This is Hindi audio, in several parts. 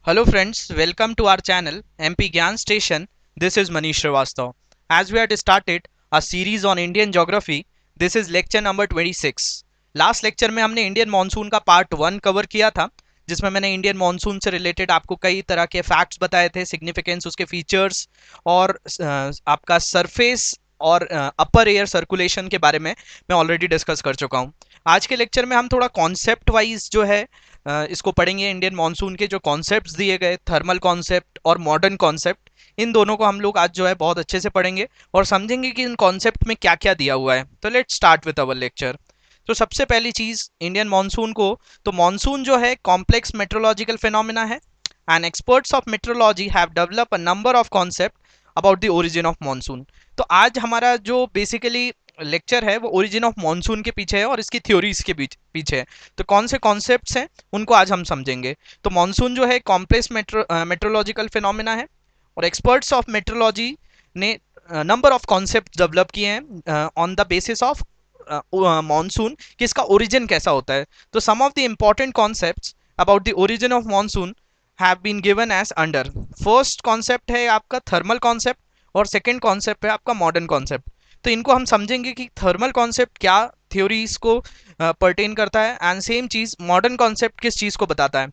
Hello friends, welcome to our channel MP Gyan Station. This is Manish Srivastav. As we had started a series on Indian geography, this is lecture number 26. Last lecture में हमने इंडियन मॉनसून का पार्ट 1 कवर किया था, जिसमें मैंने इंडियन मॉनसून से रिलेटेड आपको कई तरह के फैक्ट्स बताए थे, सिग्निफिकेंस, उसके फीचर्स और आपका सरफेस और अपर एयर सर्कुलेशन के बारे में मैं ऑलरेडी डिस्कस कर चुका हूँ। आज के लेक्चर में हम थोड़ा कॉन्सेप्ट वाइज जो है इसको पढ़ेंगे। इंडियन मॉनसून के जो कॉन्सेप्ट्स दिए गए, थर्मल कॉन्सेप्ट और मॉडर्न कॉन्सेप्ट, इन दोनों को हम लोग आज जो है बहुत अच्छे से पढ़ेंगे और समझेंगे कि इन कॉन्सेप्ट में क्या क्या दिया हुआ है। तो let's start with our lecture. तो सबसे पहली चीज इंडियन मॉनसून को, तो मॉनसून जो है कॉम्प्लेक्स मेट्रोलॉजिकल फिनोमिना है and experts of metrology have develop a number of concept about the origin of monsoon. तो आज हमारा जो बेसिकली लेक्चर है वो ओरिजिन ऑफ मॉनसून के पीछे है और इसकी थ्योरीज के पीछे है। तो कौन से कॉन्सेप्ट्स हैं उनको आज हम समझेंगे। तो मॉनसून जो है कॉम्प्लेक्स मेट्रोलॉजिकल फिनोमिना है और एक्सपर्ट्स ऑफ मेट्रोलॉजी ने नंबर ऑफ कॉन्सेप्ट डेवलप किए हैं on the basis of monsoon कि इसका ओरिजिन कैसा होता है। तो some of the important concepts about the origin of monsoon have been given as under. First concept है आपका थर्मल कॉन्सेप्ट और सेकंड कॉन्सेप्ट है आपका मॉडर्न कॉन्सेप्ट। तो इनको हम समझेंगे कि थर्मल कॉन्सेप्ट क्या थ्योरीज को पर्टेन करता है एंड सेम चीज मॉडर्न कॉन्सेप्ट किस चीज को बताता है।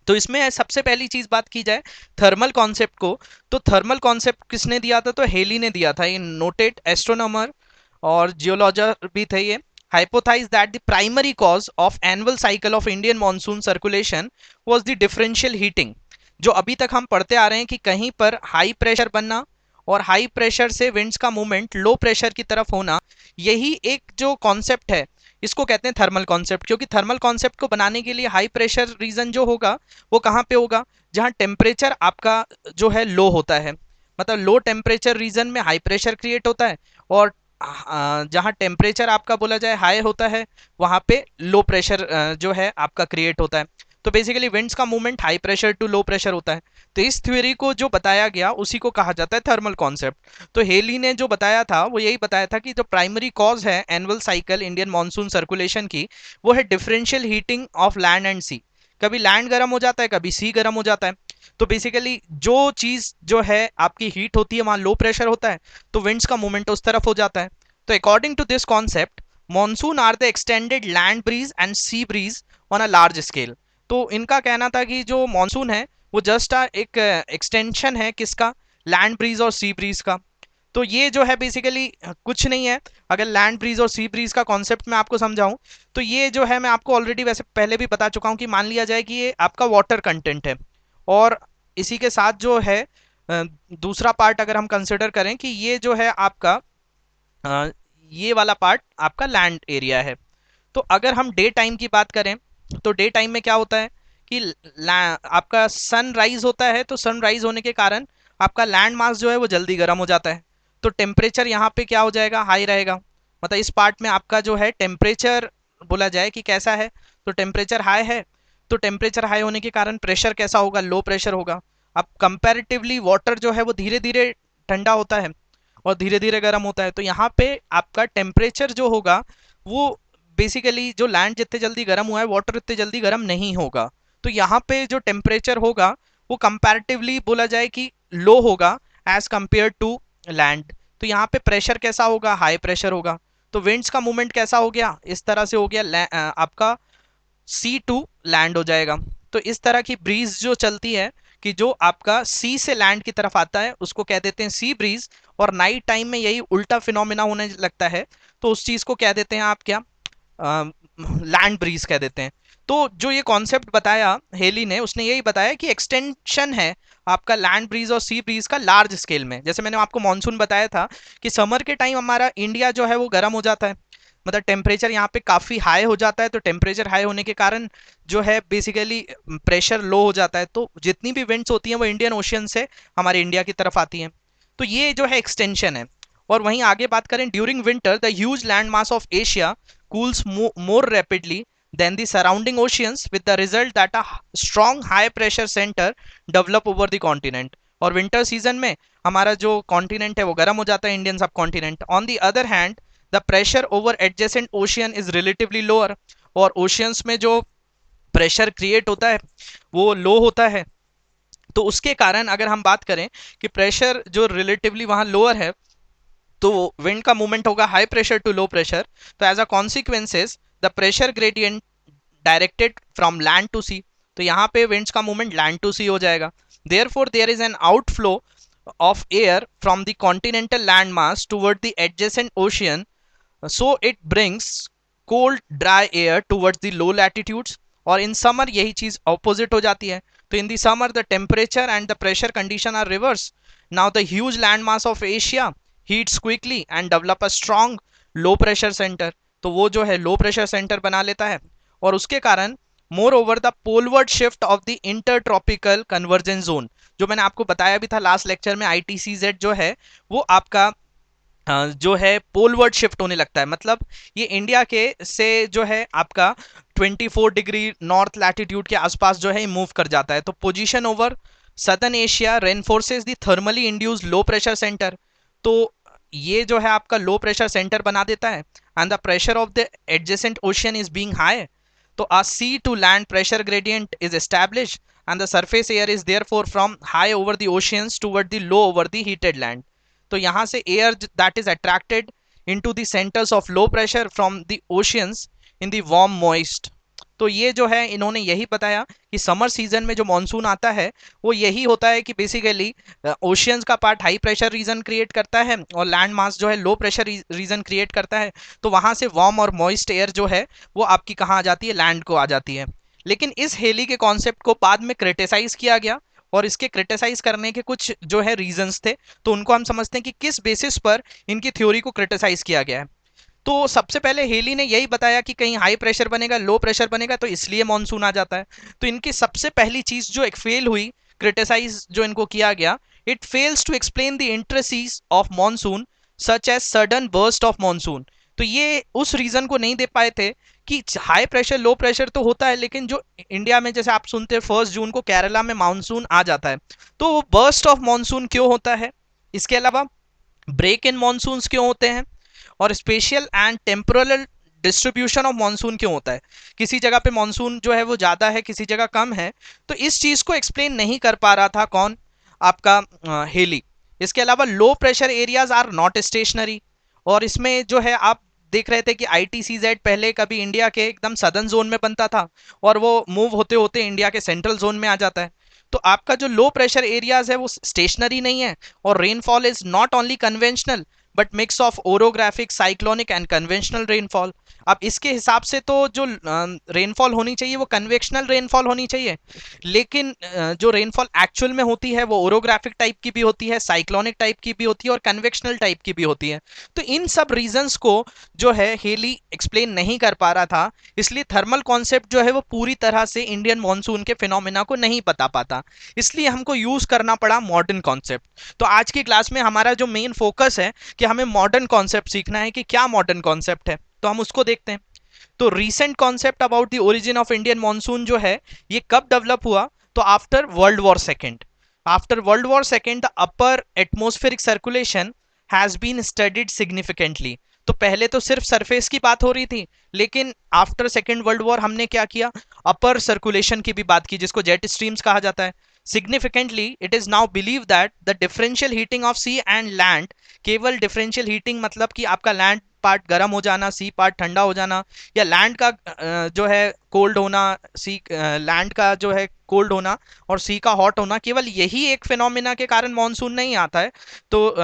तो इसमें सबसे पहली चीज बात की जाए थर्मल कॉन्सेप्ट को, तो थर्मल कॉन्सेप्ट किसने दिया था? तो हेली ने दिया था। ये नोटेड एस्ट्रोनॉमर और जियोलॉजर भी थे। ये hypothesized that the primary cause of annual cycle of Indian monsoon circulation was the differential heating। जो अभी तक हम पढ़ते आ रहे हैं कि कहीं पर हाई प्रेशर बनना और हाई प्रेशर से विंड्स का मूवमेंट लो प्रेशर की तरफ होना, यही एक जो कॉन्सेप्ट है इसको कहते हैं थर्मल कॉन्सेप्ट। क्योंकि थर्मल कॉन्सेप्ट को बनाने के लिए हाई प्रेशर रीजन जो होगा वो कहाँ पे होगा? जहाँ टेम्परेचर आपका जो है लो होता है, मतलब लो टेम्परेचर रीजन में हाई प्रेशर क्रिएट होता है और जहाँ टेम्परेचर आपका बोला जाए हाई होता है वहाँ पे लो प्रेशर जो है आपका क्रिएट होता है। तो बेसिकली विंड्स का movement high pressure to low pressure होता है। तो इस थ्योरी को जो बताया गया उसी को कहा जाता है थर्मल कॉन्सेप्ट। तो हेली ने जो बताया था वो यही बताया था कि जो प्राइमरी कॉज है annual cycle Indian monsoon circulation की, वो है differential heating of land and sea. कभी लैंड गर्म हो जाता है, कभी सी गर्म हो जाता है। तो बेसिकली जो चीज जो है आपकी हीट होती है वहां लो प्रेशर होता है, तो विंड्स का मूवमेंट उस तरफ हो जाता है। तो according to this concept monsoon are the extended land breeze and sea breeze on a large scale. तो इनका कहना था कि जो मॉनसून है वो जस्ट एक एक्सटेंशन है किसका? लैंड ब्रीज और सी ब्रीज का। तो ये जो है बेसिकली कुछ नहीं है। अगर लैंड ब्रीज और सी ब्रीज का कॉन्सेप्ट मैं आपको समझाऊं, तो ये जो है मैं आपको ऑलरेडी वैसे पहले भी बता चुका हूं कि मान लिया जाए कि ये आपका वाटर कंटेंट है और इसी के साथ जो है दूसरा पार्ट अगर हम कंसिडर करें कि ये जो है आपका ये वाला पार्ट आपका लैंड एरिया है। तो अगर हम डे टाइम की बात करें तो डे टाइम में क्या होता है कि आपका सन राइज होता है, तो सन राइज होने के कारण आपका लैंड मास जो है वो जल्दी गर्म हो जाता है। तो टेम्परेचर यहाँ पे क्या हो जाएगा? हाई रहेगा। मतलब इस पार्ट में आपका जो है टेम्परेचर बोला जाए कि कैसा है, तो टेम्परेचर हाई है। तो टेम्परेचर हाई होने के कारण प्रेशर कैसा होगा? लो प्रेशर होगा। अब कंपैरेटिवली वाटर जो है वो धीरे धीरे ठंडा होता है और धीरे धीरे गर्म होता है। तो यहाँ पे आपका टेम्परेचर जो होगा वो बेसिकली जो लैंड जितने जल्दी गर्म हुआ है वाटर इतने जल्दी गर्म नहीं होगा। तो यहाँ पे जो टेम्परेचर होगा वो कंपैरेटिवली बोला जाए कि लो होगा एज कंपेयर टू लैंड। तो यहाँ पे प्रेशर कैसा होगा? हाई प्रेशर होगा। तो विंड्स का मूवमेंट कैसा हो गया? इस तरह से हो गया, आपका सी टू लैंड हो जाएगा। तो इस तरह की ब्रीज जो चलती है कि जो आपका सी से लैंड की तरफ आता है उसको कह देते हैं सी ब्रीज। और नाइट टाइम में यही उल्टा फिनोमेना होने लगता है, तो उस चीज को कह देते हैं आप क्या? लैंड ब्रीज कह देते हैं। तो जो ये कॉन्सेप्ट बताया हेली ने, उसने यही बताया कि एक्सटेंशन है आपका लैंड ब्रीज और सी ब्रीज का लार्ज स्केल में। जैसे मैंने आपको मानसून बताया था कि समर के टाइम हमारा इंडिया जो है वो गर्म हो जाता है, मतलब टेम्परेचर यहाँ पे काफ़ी हाई हो जाता है। तो टेम्परेचर हाई होने के कारण जो है बेसिकली प्रेशर लो हो जाता है। तो जितनी भी विंड्स होती हैं वो इंडियन ओशियन से हमारे इंडिया की तरफ आती हैं। तो ये जो है एक्सटेंशन है। और वहीं आगे बात करें, during winter the huge land mass of Asia cools more rapidly than the surrounding oceans, with the result that a strong high pressure center develop over the continent। और विंटर सीजन में हमारा जो कॉन्टिनेंट है वो गर्म हो जाता है, Indian sub continent. On the other hand the pressure over adjacent ocean is relatively lower. और ओशियंस में जो प्रेशर क्रिएट होता है वो लो होता है। तो उसके कारण अगर हम बात करें कि प्रेशर जो रिलेटिवली वहां लोअर है, तो विंड का मूवमेंट होगा high pressure to low pressure. तो as a consequences the pressure gradient directed from land to sea, तो यहाँ पे विंड्स का मूवमेंट लैंड टू सी हो जाएगा। Therefore there is an outflow of air from the continental landmass toward the adjacent ocean, so it brings cold dry air towards the low latitudes। और इन समर यही चीज ऑपोजिट हो जाती है। तो in the summer the temperature and the pressure condition are reverse. Now the huge land mass of Asia heats quickly and develop a strong low pressure centre, तो वो जो है लो प्रेशर सेंटर बना लेता है। और उसके कारण moreover the poleward shift of the intertropical convergence zone, जो मैंने आपको बताया भी था लास्ट लेक्चर में, ITCZ जो है वो आपका जो है पोलवर्ड शिफ्ट होने लगता है। मतलब ये इंडिया के से जो है आपका 24 डिग्री नॉर्थ लैटिट्यूड के आसपास जो है मूव कर जाता है। तो position over southern Asia reinforces the thermally induced low pressure centre, तो ये जो है आपका लो प्रेशर सेंटर बना देता है। And the pressure of the adjacent ocean is being high, तो a sea to land pressure gradient is established and the surface air is therefore from high over the oceans toward the low over the heated land। तो यहाँ से air that is attracted into the centers of low pressure from the oceans in the warm moist। तो ये जो है इन्होंने यही बताया कि समर सीजन में जो मानसून आता है वो यही होता है कि बेसिकली ओशियंस का part high pressure region create करता है और लैंड मास जो है लो प्रेशर रीजन क्रिएट करता है। तो वहां से वार्म और मॉइस्ट एयर जो है वो आपकी कहाँ आ जाती है, लैंड को आ जाती है। लेकिन इस हेली के कॉन्सेप्ट को बाद में क्रिटिसाइज किया गया और इसके क्रिटिसाइज करने के कुछ जो है रीजंस थे, तो उनको हम समझते हैं कि किस बेसिस पर इनकी थ्योरी को क्रिटिसाइज किया गया है। तो सबसे पहले हेली ने यही बताया कि कहीं हाई प्रेशर बनेगा, लो प्रेशर बनेगा, तो इसलिए मानसून आ जाता है। तो इनकी सबसे पहली चीज जो एक फेल हुई, क्रिटिसाइज जो इनको किया गया, it fails to explain the intricacies of monsoon such as sudden burst of monsoon. तो ये उस रीजन को नहीं दे पाए थे कि हाई प्रेशर लो प्रेशर तो होता है, लेकिन जो इंडिया में जैसे आप सुनते हैं 1 जून को केरला में मानसून आ जाता है, तो वो बर्स्ट ऑफ मानसून क्यों होता है, इसके अलावा ब्रेक इन मानसून क्यों होते हैं, और special and temporal distribution of monsoon क्यों होता है, किसी जगह पे मानसून जो है वो ज्यादा है, किसी जगह कम है। तो इस चीज को एक्सप्लेन नहीं कर पा रहा था कौन, आपका हेली। इसके अलावा low pressure areas are not stationary, और इसमें जो है आप देख रहे थे कि ITCZ पहले कभी इंडिया के एकदम सदर्न जोन में बनता था और वो मूव होते होते इंडिया के सेंट्रल जोन में आ जाता है। तो आपका जो लो प्रेशर एरियाज है वो स्टेशनरी नहीं है, और rainfall is not only conventional but mix of orographic, cyclonic and conventional rainfall. अब इसके हिसाब से तो जो रेनफॉल होनी चाहिए वो कन्वेक्शनल रेनफॉल होनी चाहिए, लेकिन जो रेनफॉल एक्चुअल में होती है वो ओरोग्राफिक टाइप की भी होती है, साइक्लोनिक टाइप की भी होती है और कन्वेक्शनल टाइप की भी होती है। तो इन सब रीजंस को जो है हेली एक्सप्लेन नहीं कर पा रहा था, इसलिए थर्मल कॉन्सेप्ट जो है वो पूरी तरह से इंडियन मॉनसून के फिनोमिना को नहीं बता पाता, इसलिए हमको यूज करना पड़ा मॉडर्न कॉन्सेप्ट। तो आज की क्लास में हमारा जो मेन फोकस है कि हमें मॉडर्न कॉन्सेप्ट सीखना है कि क्या मॉडर्न कॉन्सेप्ट है, तो हम उसको देखते हैं। तो recent concept about the origin of Indian monsoon जो है ये कब डेवलप हुआ, तो after world war second. After world war second the upper atmospheric circulation has been studied significantly. तो पहले तो सिर्फ सरफेस की बात हो रही थी, लेकिन आफ्टर सेकेंड वर्ल्ड वॉर हमने क्या किया, अपर सर्कुलेशन की भी बात की, जिसको जेट स्ट्रीम्स कहा जाता है। Significantly it is now believe that the differential heating of sea and land, केवल डिफरेंशियल हीटिंग मतलब कि आपका लैंड पार्ट गर्म हो जाना, सी पार्ट ठंडा हो जाना, या लैंड का जो है कोल्ड होना, सी लैंड का जो है कोल्ड होना और सी का हॉट होना, केवल यही एक फिनोमिना के कारण मानसून नहीं आता है। तो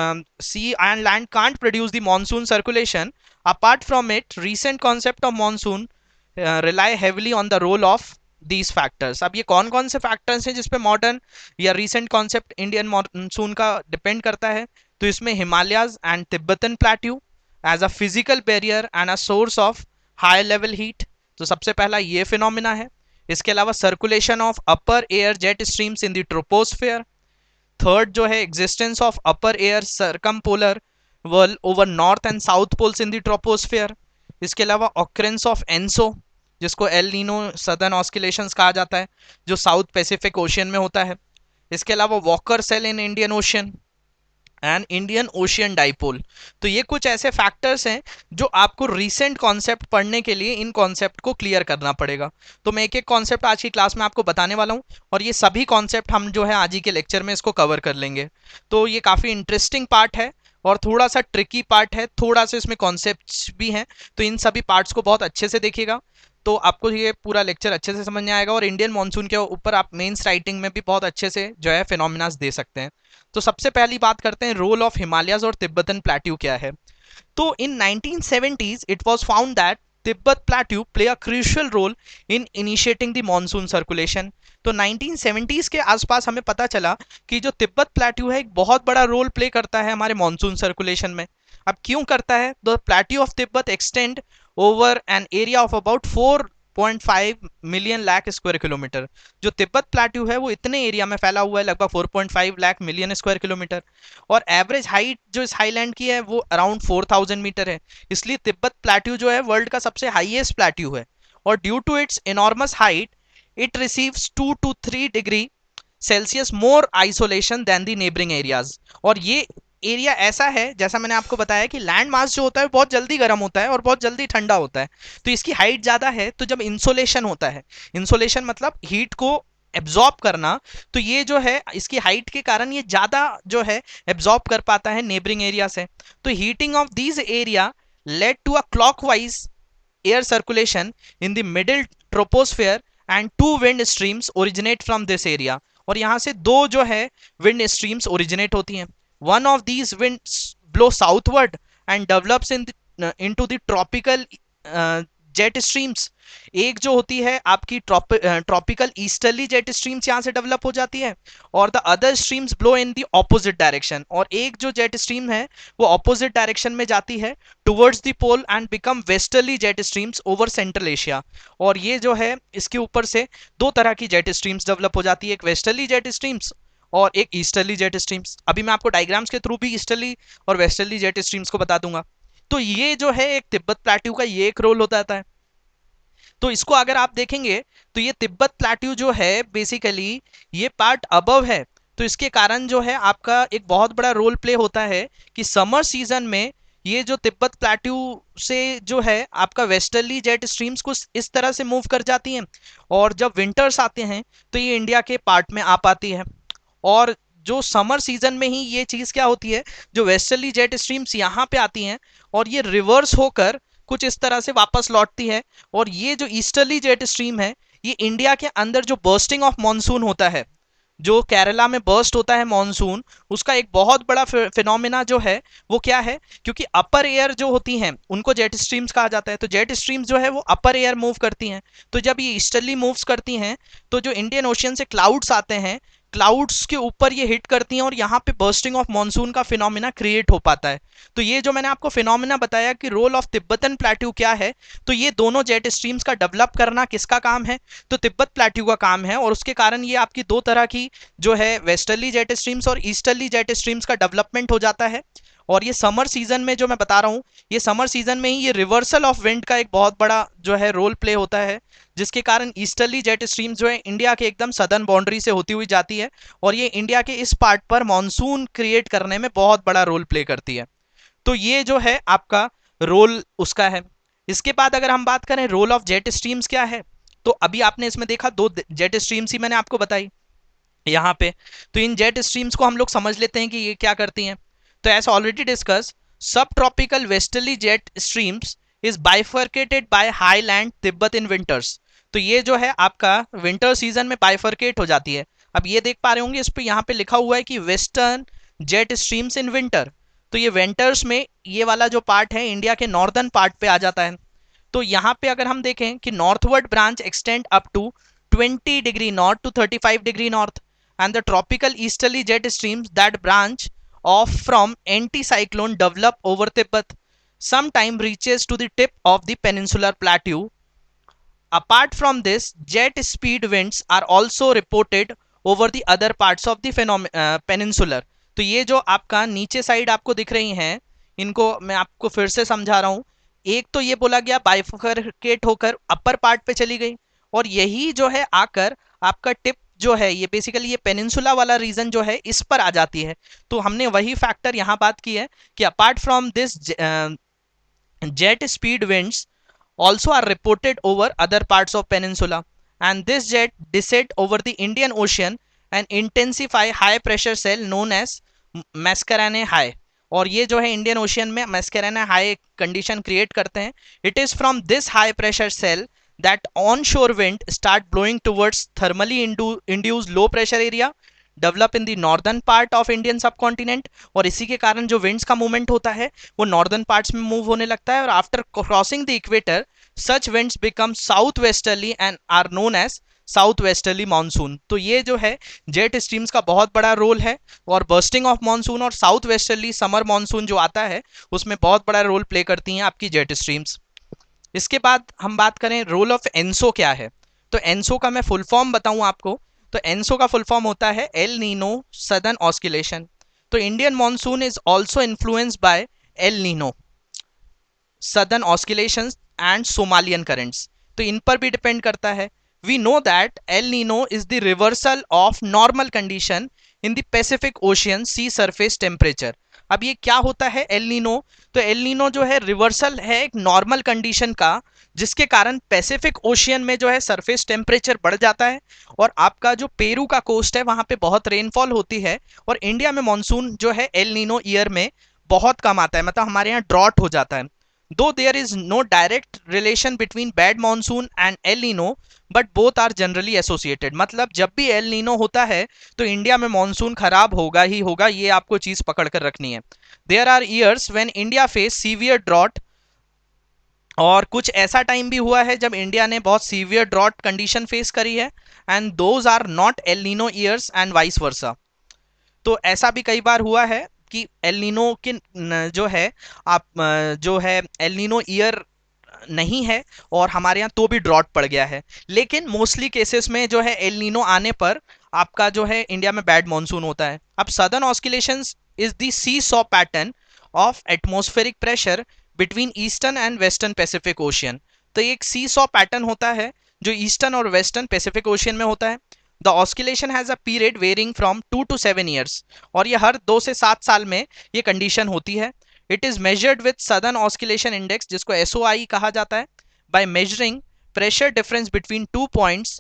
sea and land can't produce the monsoon circulation. Apart from it recent concept of monsoon rely heavily on the role of these factors. अब ये कौन कौन से फैक्टर्स हैं जिसपे मॉडर्न या रीसेंट कॉन्सेप्ट इंडियन मानसून का डिपेंड करता है, तो इसमें Himalayas and Tibetan plateau as a physical barrier and a source of high level heat, तो सबसे पहला ये फिनोमिना है। इसके अलावा circulation of upper air jet streams in the troposphere. Third जो है existence of upper air circumpolar whirl over north and south poles in the troposphere. इसके अलावा ऑकरेंस ऑफ एनसो, जिसको एल नीनो सदर्न ऑस्किलेशंस कहा जाता है, जो साउथ पैसिफिक ओशियन में होता है। इसके अलावा Walker cell in Indian ocean, and Indian ocean dipole. तो ये कुछ ऐसे फैक्टर्स हैं जो आपको रीसेंट कॉन्सेप्ट पढ़ने के लिए इन कॉन्सेप्ट को क्लियर करना पड़ेगा। तो मैं एक एक कॉन्सेप्ट आज की क्लास में आपको बताने वाला हूँ और ये सभी कॉन्सेप्ट हम जो है आज ही के लेक्चर में इसको कवर कर लेंगे। तो ये काफ़ी इंटरेस्टिंग पार्ट है और थोड़ा सा ट्रिकी पार्ट है, थोड़ा सा इसमें कॉन्सेप्ट्स भी हैं। तो इन सभी पार्ट्स को बहुत अच्छे से देखिएगा तो आपको ये पूरा लेक्चर अच्छे से समझ में आएगा और इंडियन मॉनसून के ऊपर आप मेंस राइटिंग में भी बहुत अच्छे से जो है फिनोमिनास दे सकते हैं। तो सबसे पहली बात करते हैं रोल ऑफ हिमालयस और तिब्बतन प्लेट्यू क्या है। तो in 1970s it was found that Tibet plateau play a crucial role in initiating the monsoon circulation. तो 1970s के आसपास हमें पता चला कि जो तिब्बत प्लेट्यू है एक बहुत बड़ा रोल प्ले करता है हमारे मॉनसून सर्कुलेशन में। अब क्यों करता है? The plateau of Tibet extend over an area of about 4.5 million lakh square kilometre. जो तिब्बत प्लेट्यू है वो इतने एरिया में फैला हुआ है, लगभग 4.5 लाख मिलियन स्क्वायर किलोमीटर, और एवरेज हाइट जो इस हाईलैंड की है वो अराउंड 4000 मीटर है। इसलिए तिब्बत प्लेट्यू जो है वर्ल्ड का सबसे हाईएस्ट प्लेट्यू है और due to its enormous height it receives 2 to 3 degree Celsius more isolation than the neighbouring areas. और ये एरिया ऐसा है, जैसा मैंने आपको बताया कि लैंड मास जो होता है बहुत जल्दी गर्म होता है और बहुत जल्दी ठंडा होता है। तो इसकी हाइट ज़्यादा है, तो जब इंसोलेशन होता है, इंसोलेशन मतलब हीट को एब्जॉर्ब करना, तो ये जो है इसकी हाइट के कारण ये ज़्यादा जो है एब्जॉर्ब कर पाता है नेबरिंग एरिया से। तो heating of these area led to a clockwise air circulation in the middle troposphere and two wind streams originate from this area. और यहाँ से दो जो है विंड स्ट्रीम्स ओरिजिनेट होती हैं। One of these winds blow southward and develops into the tropical jet streams. एक जो होती है आपकी ट्रॉपिकल ईस्टर्ली जेट स्ट्रीम्स यहाँ से डेवलप हो जाती है और the other streams blow in the opposite direction. और एक जो जेट स्ट्रीम है वो ऑपोजिट डायरेक्शन में जाती है towards the pole and become westerly jet streams over central Asia. और ये जो है इसके ऊपर से दो तरह की जेट स्ट्रीम्स डेवलप हो जाती है, एक वेस्टर्ली जेट स्ट्रीम्स और एक ईस्टर्ली जेट स्ट्रीम्स। अभी मैं आपको डायग्राम्स के थ्रू भी ईस्टर्ली और वेस्टर्ली जेट स्ट्रीम्स को बता दूंगा। तो ये जो है एक तिब्बत प्लेट्यू का ये एक रोल होता है। तो इसको अगर आप देखेंगे तो ये तिब्बत प्लेट्यू जो है बेसिकली ये पार्ट अबव है, तो इसके कारण जो है आपका एक बहुत बड़ा रोल प्ले होता है कि समर सीजन में ये जो तिब्बत प्लेट्यू से जो है आपका वेस्टर्ली जेट स्ट्रीम्स कुछ इस तरह से मूव कर जाती हैं और जब विंटर्स आते हैं तो ये इंडिया के पार्ट में आ पाती है। और जो समर सीजन में ही ये चीज़ क्या होती है, जो वेस्टर्ली जेट स्ट्रीम्स यहाँ पे आती हैं और ये रिवर्स होकर कुछ इस तरह से वापस लौटती है। और ये जो ईस्टर्ली जेट स्ट्रीम है ये इंडिया के अंदर जो बर्स्टिंग ऑफ मॉनसून होता है, जो केरला में बर्स्ट होता है मॉनसून, उसका एक बहुत बड़ा फिनोमिना जो है वो क्या है, क्योंकि अपर एयर जो होती हैं उनको जेट स्ट्रीम्स कहा जाता है। तो जेट स्ट्रीम्स जो है वो अपर एयर मूव करती हैं, तो जब ये ईस्टर्ली मूव्स करती हैं तो जो इंडियन ओशियन से क्लाउड्स आते हैं, क्लाउड्स के ऊपर ये हिट करती हैं और यहाँ पे बर्स्टिंग ऑफ मॉनसून का फिनोमिना क्रिएट हो पाता है। तो ये जो मैंने आपको फिनोमिना बताया कि रोल ऑफ तिब्बतन प्लेट्यू क्या है, तो ये दोनों जेट स्ट्रीम्स का डेवलप करना किसका काम है, तो तिब्बत प्लेट्यू का काम है। और उसके कारण ये आपकी दो तरह की जो है वेस्टर्ली जेट स्ट्रीम्स और ईस्टर्ली जेट स्ट्रीम्स का डेवलपमेंट हो जाता है। और ये समर सीजन में जो मैं बता रहा हूँ, ये समर सीजन में ही ये रिवर्सल ऑफ विंड का एक बहुत बड़ा जो है रोल प्ले होता है, जिसके कारण ईस्टर्ली जेट स्ट्रीम्स जो है इंडिया के एकदम सदर्न बाउंड्री से होती हुई जाती है और ये इंडिया के इस पार्ट पर मॉनसून क्रिएट करने में बहुत बड़ा रोल प्ले करती है। तो ये जो है आपका रोल उसका है। इसके बाद अगर हम बात करें रोल ऑफ जेट स्ट्रीम्स क्या है, तो अभी आपने इसमें देखा दो जेट स्ट्रीम्स ही मैंने आपको बताई यहाँ पे। तो इन जेट स्ट्रीम्स को हम लोग समझ लेते हैं कि ये क्या करती हैं। तो as already discuss, sub tropical westerly jet streams is bifurcated by highland Tibet in winters. तो ये जो है आपका विंटर सीजन में बाइफर्केट हो जाती है। अब ये देख पा रहे होंगे इस पे यहाँ पे लिखा हुआ है कि western jet streams in winter. तो ये विंटर्स में ये वाला जो पार्ट है इंडिया के नॉर्दर्न पार्ट पे आ जाता है। तो यहाँ पे अगर हम देखें कि northward branch extend up to 20 degree north to 35 degree north and the tropical easterly jet streams that branch off from anticyclone develop over Tibet sometime reaches to the tip of the peninsular plateau. Apart from this, jet speed winds are also reported over the other parts of the peninsular. तो ये जो आपका नीचे साइड आपको दिख रही हैं, इनको मैं आपको फिर से समझा रहा हूँ। एक तो ये बोला गया बाइफर्केट होकर अपर पार्ट पे चली गई और यही जो है आकर आपका टिप जो है ये बेसिकली ये पेनिनसुला वाला रीजन जो है इस पर आ जाती है। तो हमने वही फैक्टर यहाँ बात की है कि apart from this jet speed winds also are reported over other parts of peninsula, and this jet descend over the Indian Ocean and intensify high pressure cell known as Mascarene high। और ये जो है इंडियन ओशियन में मैस्केरेना हाई कंडीशन क्रिएट करते हैं। It is from this high pressure cell that onshore wind start blowing towards thermally induced low pressure area develop in the northern part of Indian subcontinent। और इसी के कारण जो winds का मूवमेंट होता है वो नॉर्दर्न पार्ट्स में मूव होने लगता है, और after crossing the equator such winds become south westerly and are known as south westerly monsoon. तो ये जो है जेट स्ट्रीम्स का बहुत बड़ा रोल है, और बर्स्टिंग ऑफ मानसून और साउथ वेस्टर्ली समर मानसून जो आता है उसमें बहुत बड़ा रोल प्ले करती हैं आपकी जेट स्ट्रीम्स। इसके बाद हम बात करें रोल ऑफ एनसो क्या है। तो एनसो का मैं फुल फॉर्म बताऊं आपको, तो एनसो का फुल फॉर्म होता है एल नीनो सदर्न ऑस्किलेशन। तो Indian monsoon is also influenced by El Nino southern oscillations and Somalian currents. तो इन पर भी डिपेंड करता है। We know that El Nino is the reversal of normal condition in the Pacific ocean sea surface temperature. अब ये क्या होता है एल नीनो? तो एल नीनो जो है रिवर्सल है एक नॉर्मल कंडीशन का, जिसके कारण पैसिफिक ओशियन में जो है सरफेस टेम्परेचर बढ़ जाता है, और आपका जो पेरू का कोस्ट है वहां पे बहुत रेनफॉल होती है, और इंडिया में मानसून जो है एल नीनो ईयर में बहुत कम आता है, मतलब हमारे यहाँ ड्रॉट हो जाता है। Though there is no direct relation between bad monsoon and El Nino, but both are generally associated. मतलब जब भी एल नीनो होता है तो इंडिया में मानसून खराब होगा ही होगा, ये आपको चीज पकड़ कर रखनी है। There are years when India face severe drought, और कुछ ऐसा टाइम भी हुआ है जब इंडिया ने बहुत सीवियर ड्रॉट कंडीशन फेस करी है, and those are not El Nino years and vice versa. तो ऐसा भी कई बार हुआ है कि एल नीनो के जो है आप जो है एल नीनो ईयर नहीं है और हमारे यहाँ तो भी ड्रॉट पड़ गया है, लेकिन मोस्टली केसेस में जो है एल नीनो आने पर आपका जो है इंडिया में बैड मानसून होता है। अब southern oscillations is the sea saw pattern of atmospheric pressure between eastern and western Pacific ocean. तो एक सी सॉ पैटर्न होता है जो ईस्टर्न और वेस्टर्न पैसिफिक ओशियन में होता है। The oscillation has a period varying from 2 to 7 years, और ये हर 2 से 7 साल में ये कंडीशन होती है। It is measured with southern oscillation index, जिसको एसओआई कहा जाता है, by measuring pressure difference between 2 points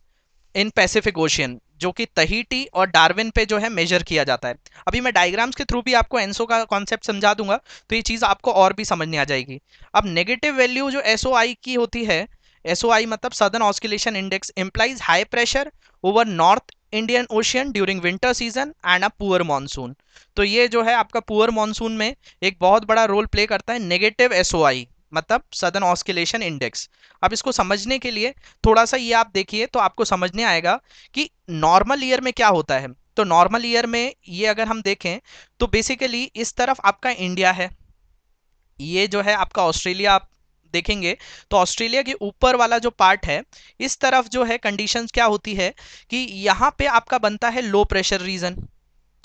in Pacific ocean, जो कि तहीटी और डार्विन पे जो है मेजर किया जाता है। अभी मैं डायग्राम्स के थ्रू भी आपको एनसो का कॉन्सेप्ट समझा दूंगा, तो ये चीज़ आपको और भी समझ में आ जाएगी। अब नेगेटिव वैल्यू जो एसओआई की होती है, एसओआई मतलब southern oscillation index, implies high pressure over north Indian ocean during winter season and a poor monsoon. तो ये जो है आपका पुअर मानसून में एक बहुत बड़ा रोल प्ले करता है नेगेटिव एसओआई, मतलब सदर्न ऑस्किलेशन इंडेक्स। अब इसको समझने के लिए थोड़ा सा ये आप देखिए तो आपको समझने आएगा कि नॉर्मल ईयर में क्या होता है। तो नॉर्मल ईयर में ये अगर हम देखें तो बेसिकली इस तरफ आपका इंडिया है, ये जो है आपका ऑस्ट्रेलिया। आप देखेंगे तो ऑस्ट्रेलिया के ऊपर वाला जो पार्ट है, इस तरफ जो है कंडीशंस क्या होती है कि यहाँ पे आपका बनता है लो प्रेशर रीजन।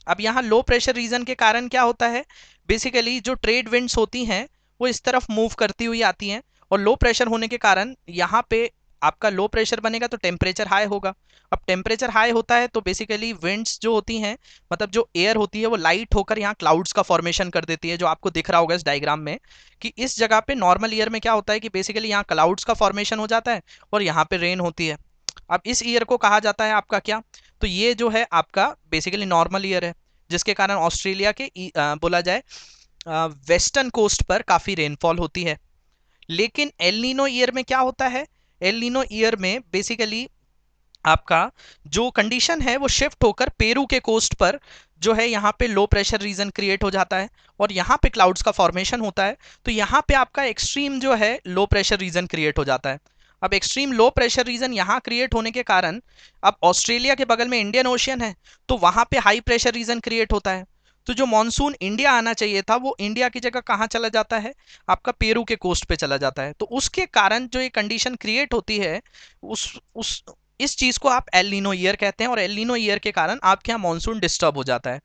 अब यहाँ लो प्रेशर रीजन के कारण क्या होता है, बेसिकली जो ट्रेड विंड्स होती हैं वो इस तरफ मूव करती हुई आती हैं, और लो प्रेशर होने के कारण यहाँ पे आपका लो प्रेशर बनेगा तो टेम्परेचर हाई होगा। अब टेम्परेचर हाई होता है तो बेसिकली विंड्स जो होती हैं, मतलब जो एयर होती है वो लाइट होकर यहाँ क्लाउड्स का फॉर्मेशन कर देती है, जो आपको दिख रहा होगा इस डायग्राम में कि इस जगह पे नॉर्मल ईयर में क्या होता है कि बेसिकली यहाँ क्लाउड्स का फॉर्मेशन हो जाता है और यहाँ पे रेन होती है। अब इस ईयर को कहा जाता है आपका क्या, तो ये जो है आपका बेसिकली नॉर्मल ईयर है, जिसके कारण ऑस्ट्रेलिया के बोला जाए वेस्टर्न कोस्ट पर काफ़ी रेनफॉल होती है। लेकिन एल नीनो ईयर में क्या होता है, एल नीनो ईयर में बेसिकली आपका जो कंडीशन है वो शिफ्ट होकर पेरू के कोस्ट पर जो है यहाँ पे लो प्रेशर रीजन क्रिएट हो जाता है, और यहाँ पे क्लाउड्स का फॉर्मेशन होता है। तो यहाँ पे आपका एक्सट्रीम जो है लो प्रेशर रीजन क्रिएट हो जाता है। अब एक्सट्रीम लो प्रेशर रीजन यहाँ क्रिएट होने के कारण अब ऑस्ट्रेलिया के बगल में इंडियन ओशियन है, तो वहाँ पे हाई प्रेशर रीजन क्रिएट होता है। तो जो मानसून इंडिया आना चाहिए था वो इंडिया की जगह कहाँ चला जाता है, आपका पेरू के कोस्ट पे चला जाता है। तो उसके कारण जो ये कंडीशन क्रिएट होती है उस इस चीज़ को आप एल नीनो ईयर कहते हैं, और एल नीनो ईयर के कारण आपके यहाँ मानसून डिस्टर्ब हो जाता है।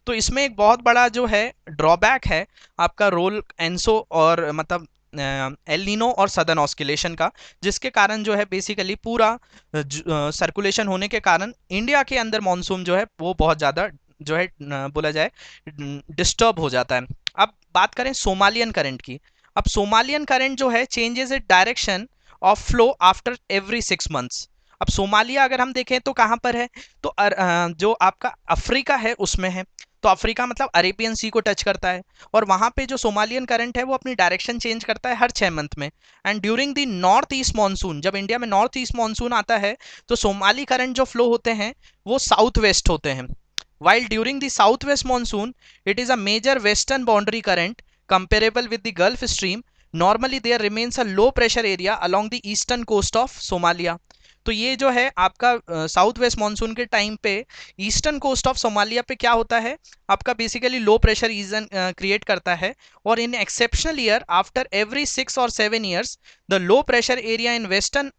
तो इसमें एक बहुत बड़ा जो है ड्रॉबैक है आपका रोल एनसो और मतलब एल नीनो और सदर्न ऑस्किलेशन का, जिसके कारण जो है बेसिकली पूरा सर्कुलेशन होने के कारण इंडिया के अंदर मानसून जो है वो बहुत ज़्यादा जो है बोला जाए डिस्टर्ब हो जाता है। अब बात करें सोमालियन करंट की। अब सोमालियन करंट जो है changes it direction of flow after every 6 months. अब सोमालिया अगर हम देखें तो कहाँ पर है, तो जो आपका अफ्रीका है उसमें है। तो अफ्रीका मतलब अरेबियन सी को टच करता है, और वहां पे जो सोमालियन करंट है वो अपनी डायरेक्शन चेंज करता है हर 6 मंथ में। And during the north east monsoon, जब इंडिया में नॉर्थ ईस्ट मानसून आता है तो सोमाली करंट जो फ्लो होते हैं वो साउथ वेस्ट होते हैं। while during the southwest monsoon it is a major western boundary current comparable with the Gulf Stream. Normally there remains a low pressure area along the eastern coast of Somalia. तो ये जो है आपका साउथ वेस्ट मानसून के टाइम पे ईस्टर्न कोस्ट ऑफ सोमालिया पे क्या होता है, आपका basically low pressure region create करता है। और इन exceptional year after every 6 or 7 years the low pressure area in western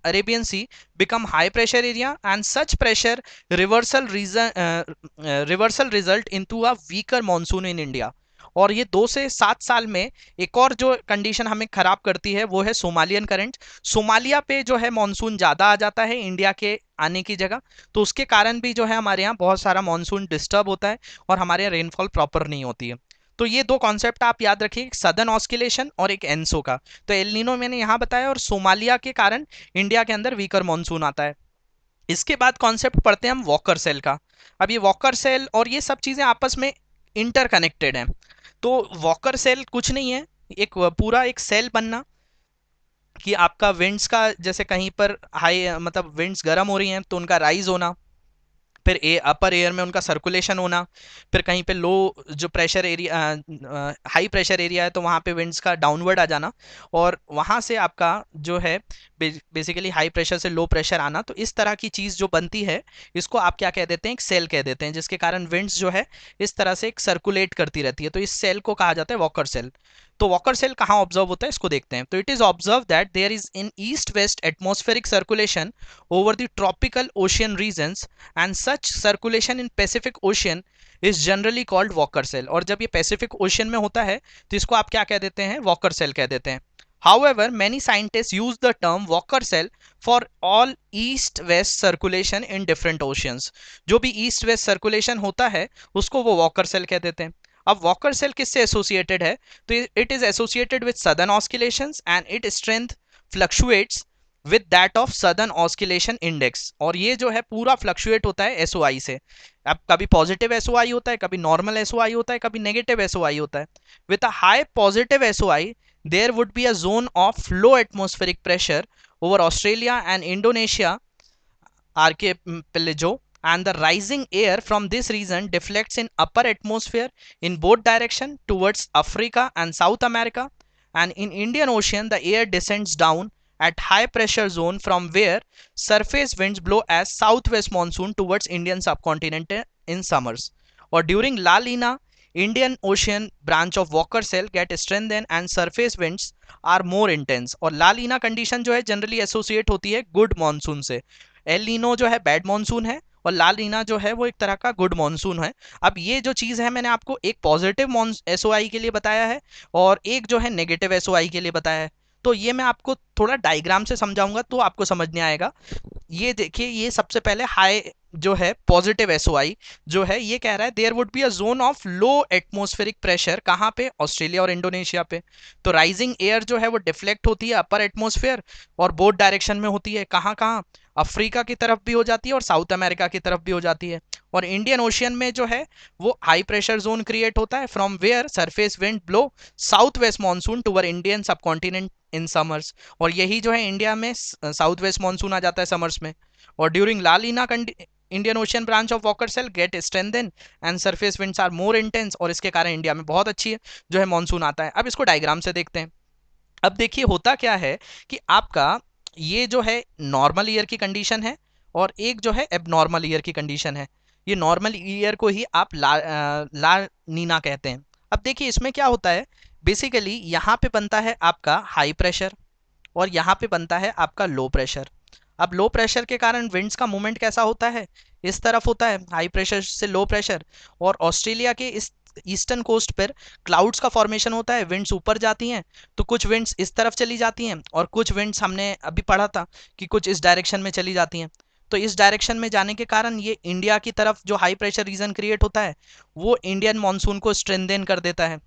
Arabian Sea become high pressure area, and such pressure reversal result into a weaker monsoon in India. और ये 2 से 7 साल में एक और जो कंडीशन हमें खराब करती है वो है सोमालियन करंट। सोमालिया पे जो है मानसून ज़्यादा आ जाता है इंडिया के आने की जगह, तो उसके कारण भी जो है हमारे यहाँ बहुत सारा मानसून डिस्टर्ब होता है और हमारे यहाँ रेनफॉल प्रॉपर नहीं होती है। तो ये 2 कॉन्सेप्ट आप याद रखिए, एक सदर्न ऑस्किलेशन और एक एनसो का। तो एल नीनो मैंने यहाँ बताया, और सोमालिया के कारण इंडिया के अंदर वीकर मानसून आता है। इसके बाद कॉन्सेप्ट पढ़ते हैं हम वॉकर सेल का। अब ये वॉकर सेल और ये सब चीज़ें आपस में इंटरकनेक्टेड हैं। तो वॉकर सेल कुछ नहीं है, एक पूरा एक सेल बनना कि आपका विंड्स का जैसे कहीं पर हाई मतलब विंड्स गर्म हो रही हैं तो उनका राइज होना, फिर अपर एयर में उनका सर्कुलेशन होना, फिर कहीं पे लो जो pressure area high pressure area है तो वहाँ पे विंड्स का डाउनवर्ड आ जाना, और वहाँ से आपका जो है बेसिकली हाई प्रेशर से लो प्रेशर आना। तो इस तरह की चीज़ जो बनती है इसको आप क्या कह देते हैं, एक सेल कह देते हैं, जिसके कारण विंड्स जो है इस तरह से एक सर्कुलेट करती रहती है। तो इस सेल को कहा जाता है वॉकर सेल। तो वॉकर सेल कहाँ ऑब्जर्व होता है इसको देखते हैं। तो it is observe that there is an east west atmospheric circulation over the tropical ocean regions, and such circulation in Pacific ocean is generally called Walker cell. और जब ये पैसिफिक ओशियन में होता है तो इसको आप क्या कह देते हैं, वॉकर सेल कह देते हैं। However, many scientists use the term Walker cell for all east-west circulation in different oceans. जो भी ईस्ट-वेस्ट सर्कुलेशन होता है उसको वो वॉकर सेल कह देते हैं। अब वॉकर सेल किससे एसोसिएटेड है, तो it is associated with southern oscillations and it strength fluctuates with that of southern oscillation index. और ये जो है पूरा फ्लक्चुएट होता है एसओआई से। अब कभी पॉजिटिव एसओआई होता है, कभी नॉर्मल एसओआई होता है, कभी नेगेटिव एसओआई होता है। With a high positive SOI there would be a zone of low atmospheric pressure over Australia and Indonesia archipelago, and the rising air from this region deflects in upper atmosphere in both direction towards Africa and South America, and in Indian Ocean the air descends down at high pressure zone from where surface winds blow as southwest monsoon towards Indian subcontinent in summers. Or during La Nina, Indian Ocean branch of Walker cell get strengthened and surface winds are more intense. और ला लीना कंडीशन जो है जनरली एसोसिएट होती है गुड मानसून से। एल नीनो जो है बैड मानसून है, और ला लीना जो है वो एक तरह का गुड मानसून है। अब ये जो चीज़ है मैंने आपको एक पॉजिटिव एसओआई के लिए बताया है और एक जो है नेगेटिव एसओआई के लिए बताया है। तो ये मैं आपको थोड़ा डायग्राम से समझाऊंगा तो आपको समझ में आएगा। ये देखिए, ये सबसे पहले हाई जो है पॉजिटिव एसओआई जो है ये कह रहा है there would be a zone of low atmospheric pressure, कहाँ पे, ऑस्ट्रेलिया और इंडोनेशिया पे। तो राइजिंग एयर जो है वो डिफ्लेक्ट होती है अपर एटमॉस्फेयर और बोथ डायरेक्शन में होती है। कहाँ कहाँ, अफ्रीका की तरफ भी हो जाती है और साउथ अमेरिका की तरफ भी हो जाती है। और इंडियन ओशियन में जो है वो हाई प्रेशर जोन क्रिएट होता है from where surface wind blow south west monsoon toward Indian subcontinent in summers. और यही जो है इंडिया में साउथ वेस्ट मानसून आ जाता है समर्स में। और during La Nina Indian ocean branch of Walker cell get strengthen and surface winds are more intense, और इसके कारण इंडिया में बहुत अच्छी है जो है मानसून आता है। अब इसको डायग्राम से देखते हैं। अब देखिए होता क्या है कि आपका ये जो है नॉर्मल ईयर की कंडीशन है और एक जो है एबनॉर्मल ईयर की कंडीशन है। ये नॉर्मल ईयर को ही आप ला नीना कहते हैं। अब देखिए इसमें क्या होता है, बेसिकली यहाँ पे बनता है आपका हाई प्रेशर और यहाँ पे बनता है आपका लो प्रेशर। अब लो प्रेशर के कारण विंड्स का मूवमेंट कैसा होता है, इस तरफ होता है, हाई प्रेशर से लो प्रेशर। और ऑस्ट्रेलिया के इस ईस्टर्न कोस्ट पर क्लाउड्स का फॉर्मेशन होता है, विंड्स ऊपर जाती हैं, तो कुछ विंड्स इस तरफ चली जाती हैं और कुछ विंड्स हमने अभी पढ़ा था कि कुछ इस डायरेक्शन में चली जाती हैं। तो इस डायरेक्शन में जाने के कारण ये इंडिया की तरफ जो हाई प्रेशर रीजन क्रिएट होता है वो इंडियन मानसून को स्ट्रेंथन कर देता है।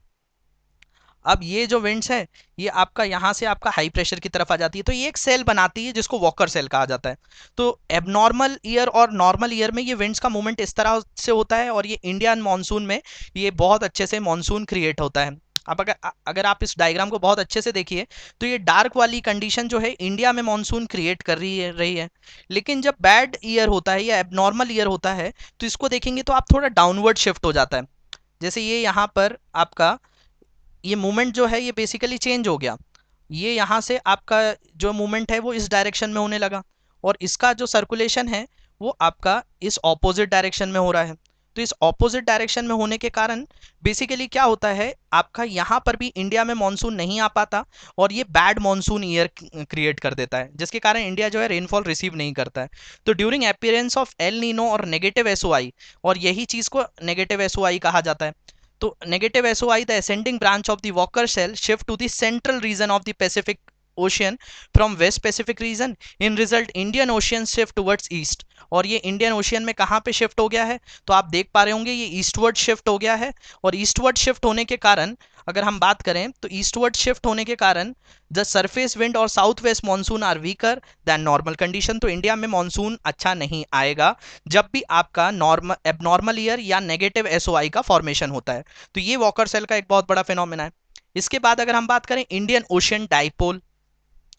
अब ये जो विंड्स है ये आपका यहाँ से आपका हाई प्रेशर की तरफ आ जाती है, तो ये एक सेल बनाती है जिसको वॉकर सेल कहा जाता है। तो एबनॉर्मल ईयर और नॉर्मल ईयर में ये विंड्स का मूवमेंट इस तरह से होता है और ये इंडियन मानसून में ये बहुत अच्छे से मानसून क्रिएट होता है। अब अगर आप इस डायग्राम को बहुत अच्छे से देखिए तो ये डार्क वाली कंडीशन जो है इंडिया में मानसून क्रिएट कर रही है। लेकिन जब बैड ईयर होता है या एबनॉर्मल ईयर होता है तो इसको देखेंगे तो आप थोड़ा डाउनवर्ड शिफ्ट हो जाता है। जैसे ये यहाँ पर आपका ये मूवमेंट जो है ये बेसिकली चेंज हो गया, ये यहाँ से आपका जो मूवमेंट है वो इस डायरेक्शन में होने लगा और इसका जो सर्कुलेशन है वो आपका इस ऑपोजिट डायरेक्शन में हो रहा है। तो इस ऑपोजिट डायरेक्शन में होने के कारण बेसिकली क्या होता है आपका यहाँ पर भी इंडिया में मॉनसून नहीं आ पाता और ये बैड मॉनसून ईयर क्रिएट कर देता है, जिसके कारण इंडिया जो है रेनफॉल रिसीव नहीं करता है। तो during appearance of El Nino और नेगेटिव एसओआई, और यही चीज़ को नेगेटिव एसओआई कहा जाता है। तो negative SOI, the ascending branch of the Walker shell, shift to the central region of the Pacific Ocean from West Pacific region. In result, Indian Ocean shift towards east. और ये इंडियन ओशियन में कहाँ पे शिफ्ट हो गया है तो आप देख पा रहे होंगे ये ईस्टवर्ड शिफ्ट हो गया है। और ईस्टवर्ड शिफ्ट होने के कारण अगर हम बात करें तो ईस्टवर्ड शिफ्ट होने के कारण द सरफेस विंड और south west monsoon are weaker than normal condition. तो इंडिया में मानसून अच्छा नहीं आएगा जब भी आपका नॉर्मल एबनॉर्मल ईयर या नेगेटिव एसओआई का फॉर्मेशन होता है। तो ये वॉकर सेल का एक बहुत बड़ा फिनोमेना है। इसके बाद अगर हम बात करें इंडियन ओशियन डाइपोल,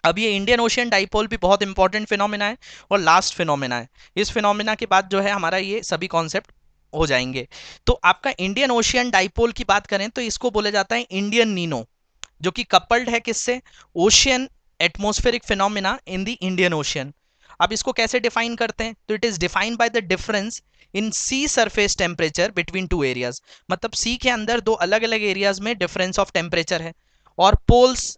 अब ये इंडियन ओशियन डाइपोल भी बहुत इंपॉर्टेंट फिनोमेना है और लास्ट फिनोमेना है। इस फिनोमेना के बाद जो है हमारा ये सभी कॉन्सेप्ट हो जाएंगे। तो आपका इंडियन ओशियन डाइपोल की बात करें तो इसको बोला जाता है इंडियन नीनो, जो कि कपल्ड है किससे, ocean atmospheric phenomena in the Indian ocean. अब इसको कैसे डिफाइन करते हैं तो it is defined by the difference in sea surface temperature between two areas. मतलब सी के अंदर दो अलग अलग एरियाज में डिफरेंस ऑफ टेम्परेचर है। और पोल्स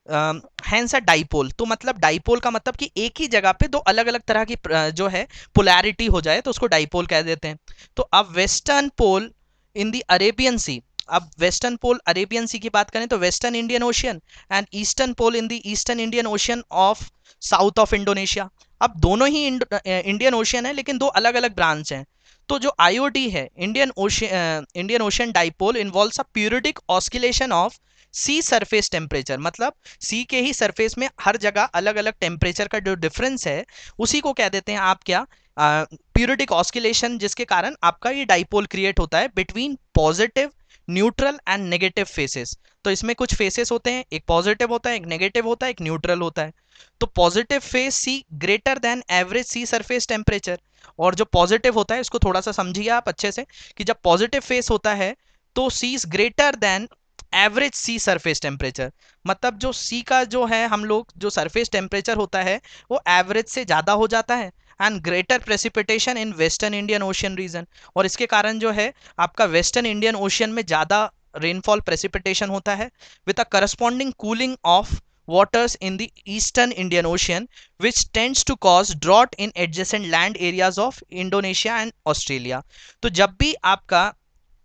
हैंस अ डाइपोल, तो मतलब डाइपोल का मतलब कि एक ही जगह पे दो अलग अलग तरह की जो है पोलैरिटी हो जाए तो उसको डाइपोल कह देते हैं। तो अब western pole in the Arabian sea, अब वेस्टर्न पोल अरेबियन सी की बात करें तो western Indian ocean and eastern pole in the eastern Indian ocean of south of Indonesia. अब दोनों ही इंडियन ओशियन है लेकिन दो अलग अलग ब्रांच हैं। तो जो आईओडी है Indian ocean dipole involves a periodic oscillation of sea surface temperature, मतलब सी के ही सरफेस में हर जगह अलग अलग टेम्परेचर का जो डिफरेंस है उसी को कह देते हैं आप क्या, पीरियोडिक ऑस्किलेशन, जिसके कारण आपका ये डाइपोल क्रिएट होता है between positive, neutral and negative faces. तो इसमें कुछ फेसेस होते हैं, एक पॉजिटिव होता है, एक नेगेटिव होता है, एक न्यूट्रल होता है। तो पॉजिटिव फेस सी greater than average sea surface temperature, और जो पॉजिटिव होता है इसको थोड़ा सा समझिए आप अच्छे से कि जब पॉजिटिव फेस होता है तो sea is greater than average sea surface temperature, मतलब जो सी का जो है हम लोग जो सरफेस टेम्परेचर होता है वो एवरेज से ज़्यादा हो जाता है and greater precipitation in western Indian ocean region. और इसके कारण जो है आपका वेस्टर्न इंडियन ओशियन में ज़्यादा रेनफॉल प्रेसिपिटेशन होता है with a corresponding cooling of waters in the eastern Indian Ocean, which tends to cause drought in adjacent land areas of Indonesia and Australia। तो जब भी आपका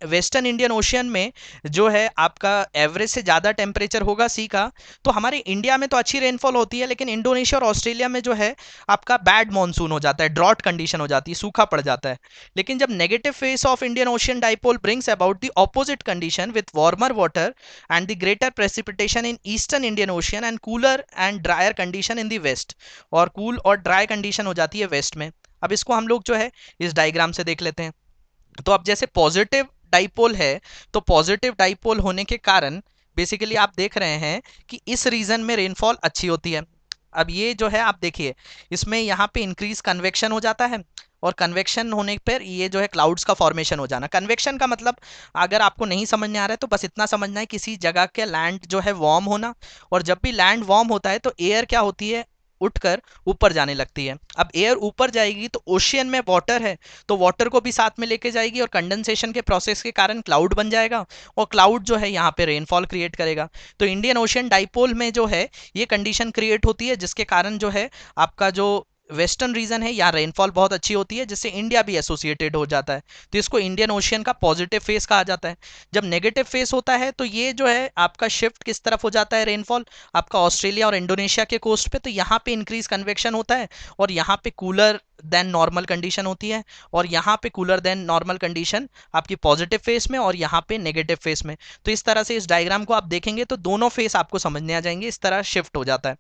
वेस्टर्न इंडियन ओशियन में जो है आपका एवरेज से ज़्यादा टेम्परेचर होगा सी का, तो हमारे इंडिया में तो अच्छी रेनफॉल होती है लेकिन इंडोनेशिया और ऑस्ट्रेलिया में जो है आपका बैड मॉनसून हो जाता है, ड्रॉट कंडीशन हो जाती है, सूखा पड़ जाता है। लेकिन जब negative phase of Indian ocean dipole brings about the opposite condition with warmer water and the greater precipitation in eastern Indian ocean and cooler and drier condition in the west, और कूल और ड्राई कंडीशन हो जाती है वेस्ट में। अब इसको हम लोग जो है इस डायग्राम से देख लेते हैं। तो अब जैसे पॉजिटिव डाइपोल है तो पॉजिटिव डाइपोल होने के कारण बेसिकली आप देख रहे हैं कि इस रीजन में रेनफॉल अच्छी होती है। अब ये जो है आप देखिए इसमें यहाँ पे इंक्रीज कन्वेक्शन हो जाता है, और कन्वेक्शन होने पर ये जो है क्लाउड्स का फॉर्मेशन हो जाना। कन्वेक्शन का मतलब अगर आपको नहीं समझ में आ रहा है तो बस इतना समझना है किसी जगह के लैंड जो है वार्म होना, और जब भी लैंड वार्म होता है तो एयर क्या होती है उठकर ऊपर जाने लगती है। अब एयर ऊपर जाएगी तो ओशियन में वाटर है तो वाटर को भी साथ में लेके जाएगी और कंडेंसेशन के प्रोसेस के कारण क्लाउड बन जाएगा, और क्लाउड जो है यहाँ पे रेनफॉल क्रिएट करेगा। तो इंडियन ओशियन डाइपोल में जो है ये कंडीशन क्रिएट होती है जिसके कारण जो है आपका जो वेस्टर्न रीजन है, यहाँ रेनफॉल बहुत अच्छी होती है जिससे इंडिया भी एसोसिएटेड हो जाता है, तो इसको इंडियन ओशियन का पॉजिटिव फेस कहा जाता है। जब नेगेटिव फेस होता है तो ये जो है आपका शिफ्ट किस तरफ हो जाता है रेनफॉल, आपका ऑस्ट्रेलिया और इंडोनेशिया के कोस्ट पे, तो यहाँ पे इंक्रीज कन्वेक्शन होता है और यहाँ पे कूलर देन नॉर्मल कंडीशन होती है, और यहाँ पे कूलर देन नॉर्मल कंडीशन आपकी पॉजिटिव फेस में और यहाँ पे नेगेटिव फेस में। तो इस तरह से इस डायग्राम को आप देखेंगे तो दोनों फेस आपको समझने आ जाएंगे, इस तरह शिफ्ट हो जाता है।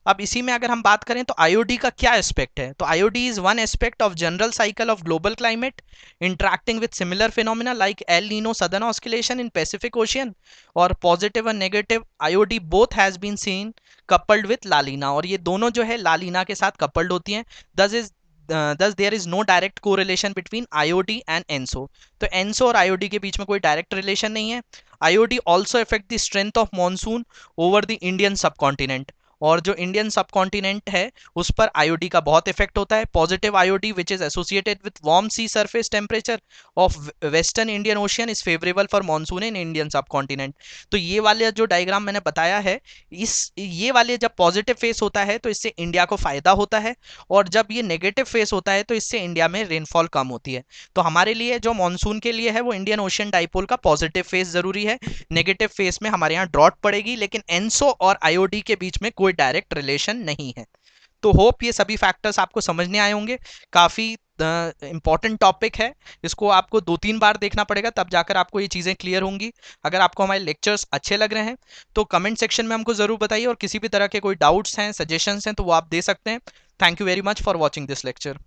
अब इसी में अगर हम बात करें तो आईओडी का क्या एस्पेक्ट है, तो IOD is one aspect of general cycle of global climate interacting with similar phenomena like El Nino southern oscillation in Pacific ocean, और पॉजिटिव और negative IOD both has been seen coupled with La Nina, और ये दोनों जो है लालीना के साथ कपल्ड होती हैं। Thus there is no direct correlation between IOD and ENSO, तो एनसो और आईओडी के बीच में कोई डायरेक्ट रिलेशन नहीं है। IOD also effect the strength of monsoon over the Indian sub continent, और जो इंडियन सब कॉन्टिनेंट है उस पर आईओडी का बहुत इफेक्ट होता है। Positive IOD which is associated with warm sea surface temperature of western Indian ocean is favourable for monsoon in Indian sub continent. तो ये वाले जो डायग्राम मैंने बताया है, ये वाले जब पॉजिटिव फेस होता है तो इससे इंडिया को फायदा होता है, और जब ये नेगेटिव फेस होता है तो इससे इंडिया में रेनफॉल कम होती है। तो हमारे लिए जो मॉनसून के लिए है वो इंडियन ओशियन डाइपोल का पॉजिटिव फेस जरूरी है, नेगेटिव फेस में हमारे यहाँ ड्रॉट पड़ेगी, लेकिन एनसो और आईओडी के बीच में कोई डायरेक्ट रिलेशन नहीं है। तो होप ये सभी फैक्टर्स आपको समझने आए होंगे, काफ़ी इंपॉर्टेंट टॉपिक है, इसको आपको 2-3 बार देखना पड़ेगा तब जाकर आपको ये चीज़ें क्लियर होंगी। अगर आपको हमारे लेक्चर्स अच्छे लग रहे हैं तो कमेंट सेक्शन में हमको ज़रूर बताइए, और किसी भी तरह के कोई डाउट्स हैं, सजेशंस हैं तो वो आप दे सकते हैं। Thank you very much for watching this lecture.